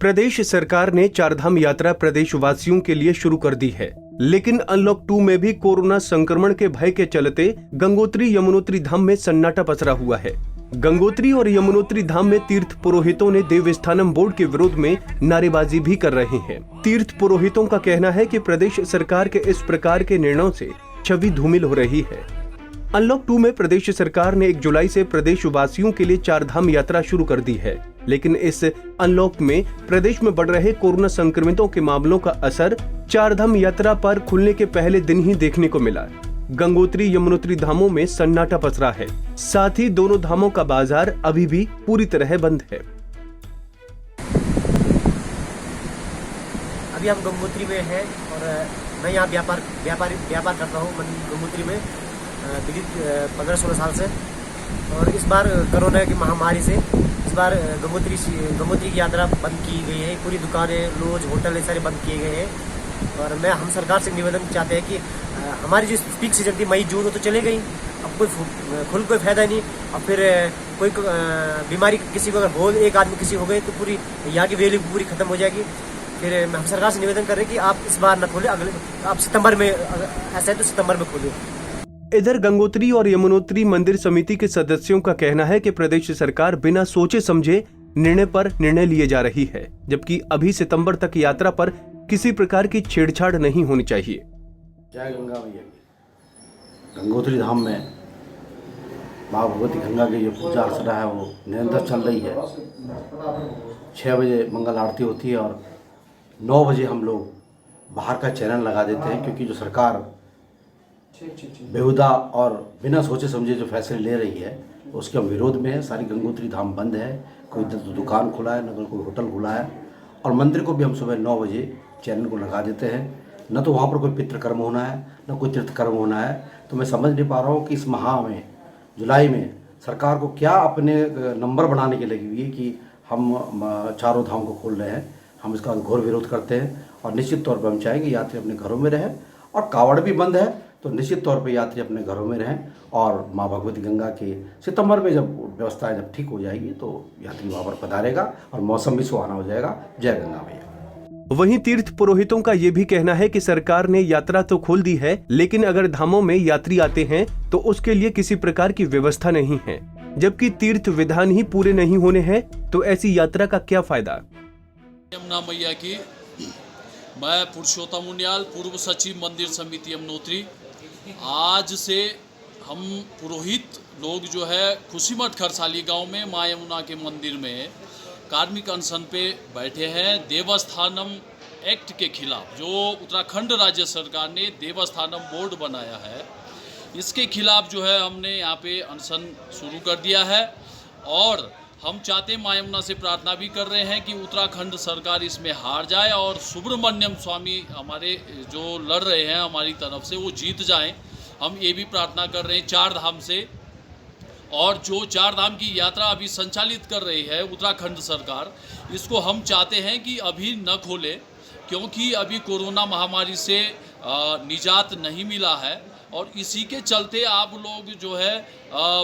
प्रदेश सरकार ने चारधाम यात्रा प्रदेशवासियों के लिए शुरू कर दी है, लेकिन अनलॉक 2 में भी कोरोना संक्रमण के भय के चलते गंगोत्री यमुनोत्री धाम में सन्नाटा पसरा हुआ है। गंगोत्री और यमुनोत्री धाम में तीर्थ पुरोहितों ने देवस्थानम बोर्ड के विरोध में नारेबाजी भी कर रहे हैं। तीर्थ पुरोहितों का कहना है कि प्रदेश सरकार के इस प्रकार के निर्णयों से छवि धूमिल हो रही है। अनलॉक 2 में प्रदेश सरकार ने 1 जुलाई से प्रदेश वासियों के लिए चारधाम यात्रा शुरू कर दी है, लेकिन इस अनलॉक में प्रदेश में बढ़ रहे कोरोना संक्रमितों के मामलों का असर चारधाम यात्रा पर खुलने के पहले दिन ही देखने को मिला। गंगोत्री यमुनोत्री धामों में सन्नाटा पसरा है, साथ ही दोनों धामों का बाजार अभी भी पूरी तरह बंद है। अभी हम गंगोत्री में हैं और मैं यहाँ व्यापार करता हूँ गंगोत्री में विगत 15-16 साल से। और इस बार कोरोना की महामारी से इस बार गंगोत्री की यात्रा बंद की गई है। पूरी दुकानें, लॉज, होटल ये सारे बंद किए गए हैं। और हम सरकार से निवेदन चाहते हैं कि हमारी जो पीक सीजन थी मई जून, वो तो चले गई। अब कोई फायदा नहीं। अब फिर कोई बीमारी किसी को अगर हो, एक आदमी किसी हो गई तो पूरी यहाँ की वैल्यू पूरी खत्म हो जाएगी। फिर हम सरकार से निवेदन कर रहे हैं कि आप इस बार न खोलें, अगले आप सितंबर में, ऐसा है तो सितंबर में खोलें। इधर गंगोत्री और यमुनोत्री मंदिर समिति के सदस्यों का कहना है कि प्रदेश सरकार बिना सोचे समझे निर्णय लिए जा रही है, जबकि अभी सितंबर तक यात्रा पर किसी प्रकार की छेड़छाड़ नहीं होनी चाहिए। जय गंगा भैया। गंगोत्री धाम में माँ भगवती गंगा की जो पूजा अर्चना है वो निरंतर चल रही है। 6 बजे मंगल आरती होती है और 9 बजे हम लोग बाहर का चैनल लगा देते हैं, क्योंकि जो सरकार बेहुदा और बिना सोचे समझे जो फैसले ले रही है उसके हम विरोध में है। सारी गंगोत्री धाम बंद है, कोई दुकान खुला है, न कोई होटल खुला है। और मंदिर को भी हम सुबह 9 बजे चैनल को लगा देते हैं। न तो वहाँ पर कोई पितृकर्म होना है, न कोई तीर्थकर्म होना है। तो मैं समझ नहीं पा रहा हूँ कि इस माह में, जुलाई में, सरकार को क्या अपने नंबर बनाने के लगी हुई है कि हम चारों धाम को खोल रहे हैं। हम इसका घोर विरोध करते हैं और निश्चित तौर पर हम चाहेंगे यात्री अपने घरों में रहें। और कावड़ भी बंद है तो निश्चित तौर पर यात्री अपने घरों में रहें। और माँ भगवती गंगा के सितंबर में जब व्यवस्थाएं जब ठीक हो जाएगी तो यात्री वहाँ पर पधारेगा और मौसम भी सुहाना हो जाएगा। जय गंगा भैया। वहीं तीर्थ पुरोहितों का ये भी कहना है कि सरकार ने यात्रा तो खोल दी है, लेकिन अगर धामों में यात्री आते हैं तो उसके लिए किसी प्रकार की व्यवस्था नहीं है, जबकि तीर्थ विधान ही पूरे नहीं होने हैं तो ऐसी यात्रा का क्या फायदा। यमुना मैया की, मैं पुरुषोत्तम उनियाल, पूर्व सचिव मंदिर समिति यमुनोत्री। आज से हम पुरोहित लोग जो है खुशीमठ खरसाली गांव में माँ यमुना के मंदिर में कार्मिक अनशन पे बैठे हैं। देवस्थानम एक्ट के खिलाफ, जो उत्तराखंड राज्य सरकार ने देवस्थानम बोर्ड बनाया है, इसके खिलाफ जो है हमने यहाँ पे अनशन शुरू कर दिया है। और हम चाहते हैं, माँ यमुना से प्रार्थना भी कर रहे हैं कि उत्तराखंड सरकार इसमें हार जाए और सुब्रमण्यम स्वामी हमारे जो लड़ रहे हैं हमारी तरफ से, वो जीत जाएं। हम ये भी प्रार्थना कर रहे हैं चार धाम से। और जो चार धाम की यात्रा अभी संचालित कर रही है उत्तराखंड सरकार, इसको हम चाहते हैं कि अभी न खोले, क्योंकि अभी कोरोना महामारी से निजात नहीं मिला है। और इसी के चलते आप लोग जो है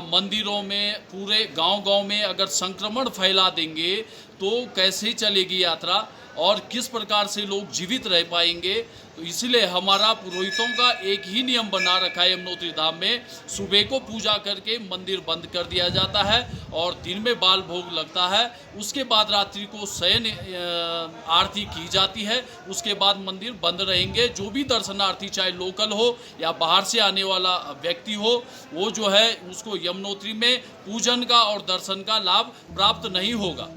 मंदिरों में, पूरे गांव-गांव में अगर संक्रमण फैला देंगे तो कैसे चलेगी यात्रा और किस प्रकार से लोग जीवित रह पाएंगे। तो इसलिए हमारा पुरोहितों का एक ही नियम बना रखा है, यमुनोत्री धाम में सुबह को पूजा करके मंदिर बंद कर दिया जाता है और दिन में बाल भोग लगता है। उसके बाद रात्रि को शयन आरती की जाती है। उसके बाद मंदिर बंद रहेंगे। जो भी दर्शनार्थी, चाहे लोकल हो या बाहर से आने वाला व्यक्ति हो, वो जो है उसको यमुनोत्री में पूजन का और दर्शन का लाभ प्राप्त नहीं होगा।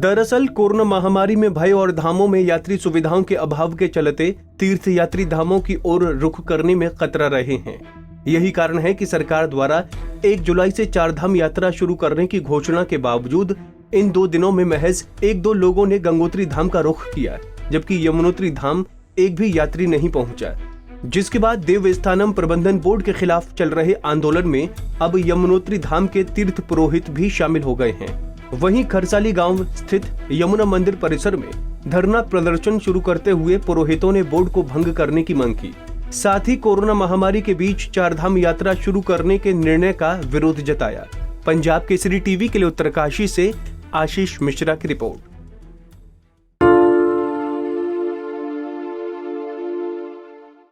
दरअसल कोरोना महामारी में भय और धामों में यात्री सुविधाओं के अभाव के चलते तीर्थ यात्री धामों की ओर रुख करने में कतरा रहे हैं। यही कारण है कि सरकार द्वारा 1 जुलाई से चारधाम यात्रा शुरू करने की घोषणा के बावजूद इन 2 दिनों में महज 1-2 लोगों ने गंगोत्री धाम का रुख किया, जबकि यमुनोत्री धाम एक भी यात्री नहीं पहुंचा। जिसके बाद देवस्थानम प्रबंधन बोर्ड के खिलाफ चल रहे आंदोलन में अब यमुनोत्री धाम के तीर्थ पुरोहित भी शामिल हो गए हैं। वहीं खरसाली गांव स्थित यमुना मंदिर परिसर में धरना प्रदर्शन शुरू करते हुए पुरोहितों ने बोर्ड को भंग करने की मांग की। साथ ही कोरोना महामारी के बीच चारधाम यात्रा शुरू करने के निर्णय का विरोध जताया। पंजाब केसरी टीवी के लिए उत्तरकाशी से आशीष मिश्रा की रिपोर्ट।